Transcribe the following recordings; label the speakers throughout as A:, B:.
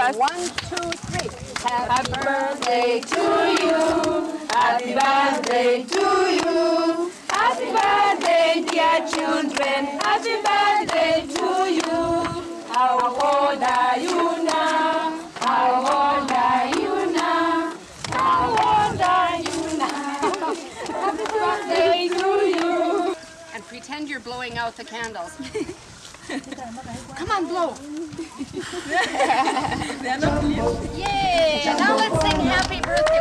A: 1, 2, 3. Happy birthday to you. Happy birthday to you. Happy birthday, dear children. Happy birthday to you. How old are you now? How old are you now? How old are you now? Happy birthday to you. And pretend you're blowing out the candles. Come on, blow. Yay! Now let's sing happy birthday.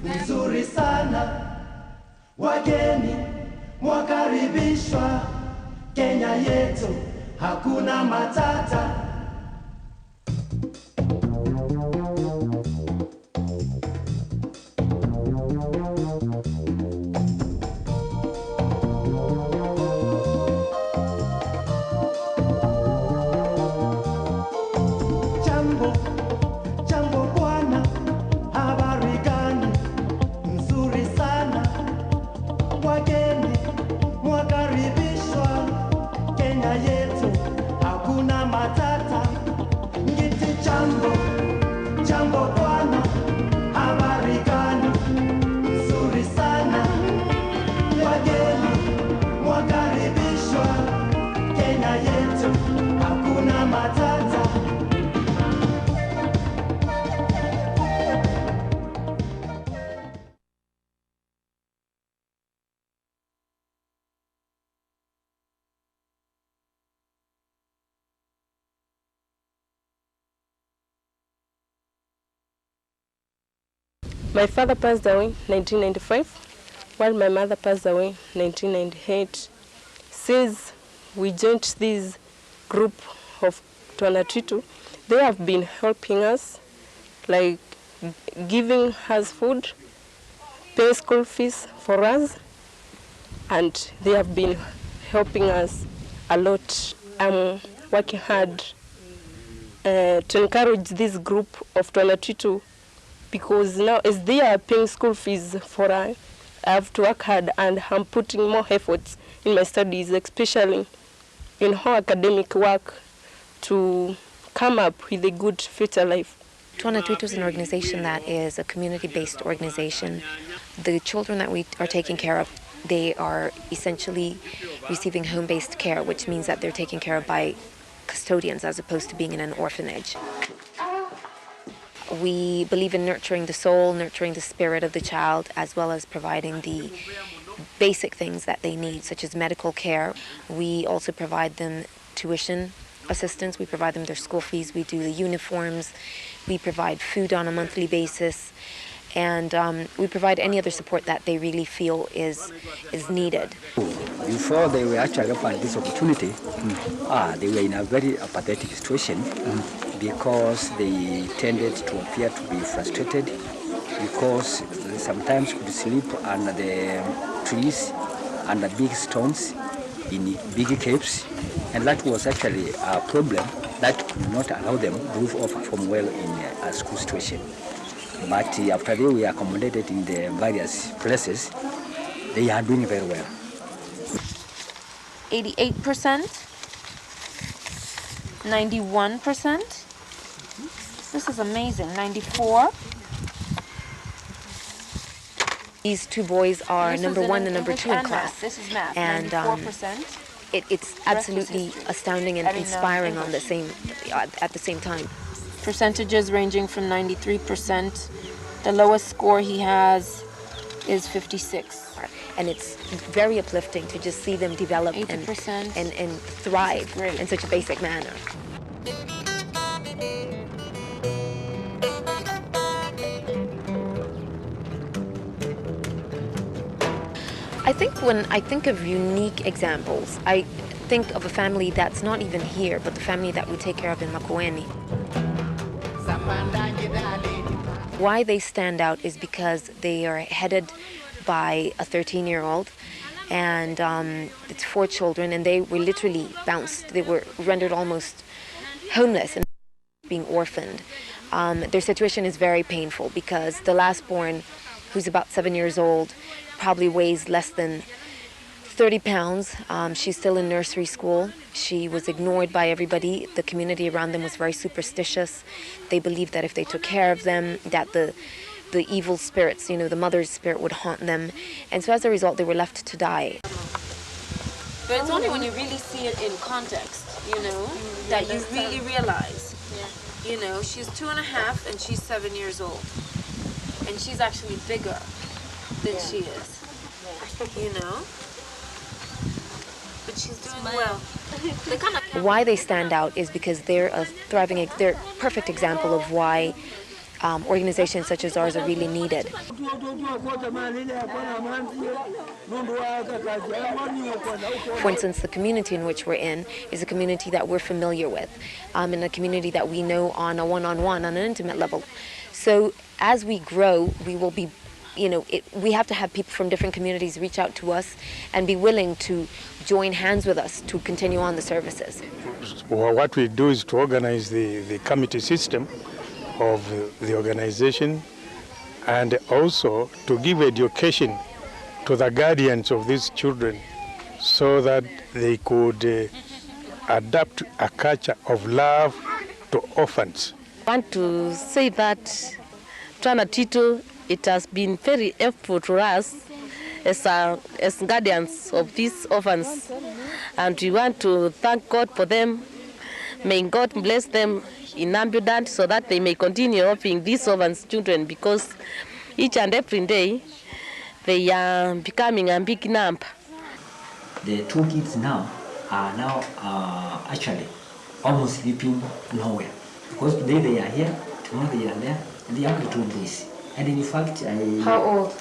B: Nzuri sana, wageni mwakaribishwa, Kenya yetu hakuna matata.
C: My father passed away in 1995, while my mother passed away in 1998. Since we joined this group of Twana Twitu, they have been helping us, like giving us food, pay school fees for us, and they have been helping us a lot. I'm working hard to encourage this group of Twana Twitu, because now as they are paying school fees for us, I have to work hard, and I'm putting more efforts in my studies, especially in our academic work, to come up with a good future life.
D: Twana Twitu is an organization that is a community-based organization. The children that we are taking care of, they are essentially receiving home-based care, which means that they're taken care of by custodians as opposed to being in an orphanage. We believe in nurturing the soul, nurturing the spirit of the child, as well as providing the basic things that they need, such as medical care. We also provide them tuition assistance, we provide them their school fees, we do the uniforms, we provide food on a monthly basis, and we provide any other support that they really feel is needed.
E: Before they were actually offered this opportunity, they were in a very pathetic situation because they tended to appear to be frustrated because they sometimes could sleep under the trees, under big stones, in big caves, and that was actually a problem that could not allow them to perform well in a school situation. But after they were accommodated in the various places, they are doing very well.
D: 88%, 91%. This is amazing. 94. These two boys are number 1 and number 2 in class.
A: This is math.
D: And
A: 94%.
D: It's absolutely astounding and inspiring on the same at the same time.
A: Percentages ranging from 93%. The lowest score he has is 56.
D: And it's very uplifting to just see them develop and thrive in such a basic manner. I think when I think of unique examples, I think of a family that's not even here, but the family that we take care of in Makueni. Why they stand out is because they are headed by a 13-year-old, and it's 4 children, and they were literally bounced. They were rendered almost homeless and being orphaned. Their situation is very painful because the last born, who's about 7 years old, probably weighs less than 30 pounds. She's still in nursery school. She was ignored by everybody. The community around them was very superstitious. They believed that if they took care of them, that the evil spirits, you know, the mother's spirit would haunt them. And so as a result, they were left to die.
F: But it's only when you really see it in context, you know, that you really realize. Yeah. You know, she's 2.5 and she's 7 years old. And she's actually bigger than she is. You know? But she's doing well.
D: Why they stand out is because they're a perfect example of why organizations such as ours are really needed. For instance, the community in which we're in is a community that we're familiar with, and a community that we know on a one-on-one, on an intimate level. So as we grow, we will be, you know, we have to have people from different communities reach out to us and be willing to join hands with us to continue on the services.
G: Well, what we do is to organize the committee system of the organization, and also to give education to the guardians of these children so that they could adapt a culture of love to orphans.
H: I want to say that Twana Twitu, it has been very helpful to us as guardians of these orphans, and we want to thank God for them. May God bless them in abundance so that they may continue helping these orphans children, because each and every day they are becoming a big number.
E: The 2 kids now are actually almost sleeping nowhere, because today they are here, tomorrow they are there, and the younger 2 days. And in fact,
D: How old?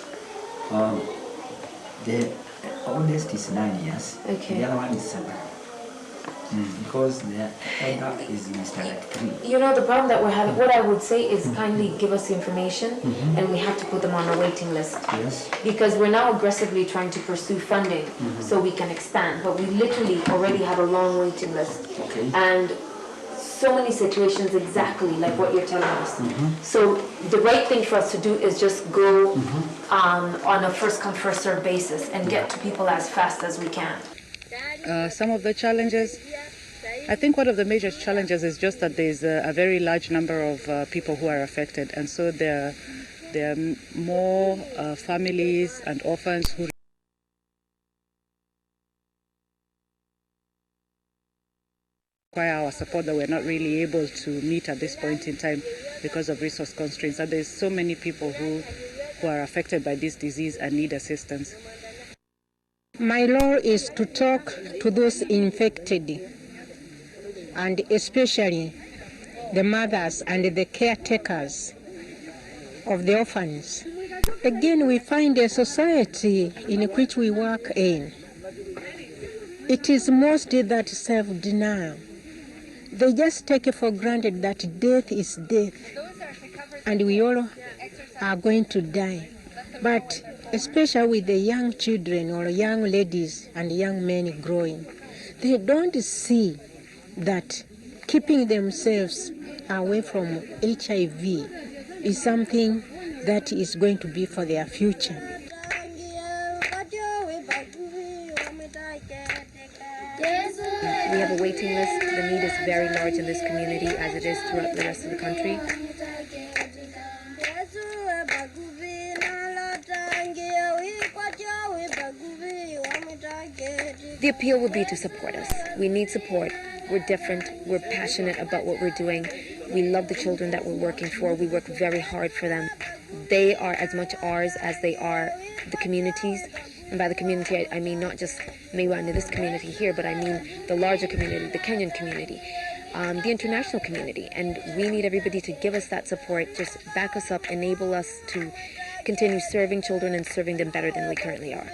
E: The oldest is 9 years.
D: Okay.
E: The other one is 7. Because the elder is in standard 3.
D: You know, the problem that we're having, what I would say is kindly give us the information, and we have to put them on a waiting list.
E: Yes.
D: Because we're now aggressively trying to pursue funding so we can expand, but we literally already have a long waiting list.
E: Okay.
D: And so many situations exactly like what you're telling us. So the right thing for us to do is just go on a first come first serve basis and get to people as fast as we can.
I: Some of the challenges, I think one of the major challenges is just that there's a very large number of people who are affected, and so there are more families and orphans who require our support that we're not really able to meet at this point in time because of resource constraints. And there's so many people who are affected by this disease and need assistance.
J: My role is to talk to those infected, and especially the mothers and the caretakers of the orphans. Again, we find a society in which we work in. It is mostly that self-denial. They just take it for granted that death is death, and we all are going to die. But especially with the young children or young ladies and young men growing, they don't see that keeping themselves away from HIV is something that is going to be for their future.
D: We have a waiting list. The need is very large in this community, as it is throughout the rest of the country. The appeal would be to support us. We need support. We're different. We're passionate about what we're doing. We love the children that we're working for. We work very hard for them. They are as much ours as they are the communities. And by the community, I mean not just Miwani, this community here, but I mean the larger community, the Kenyan community, the international community. And we need everybody to give us that support, just back us up, enable us to continue serving children and serving them better than we currently are.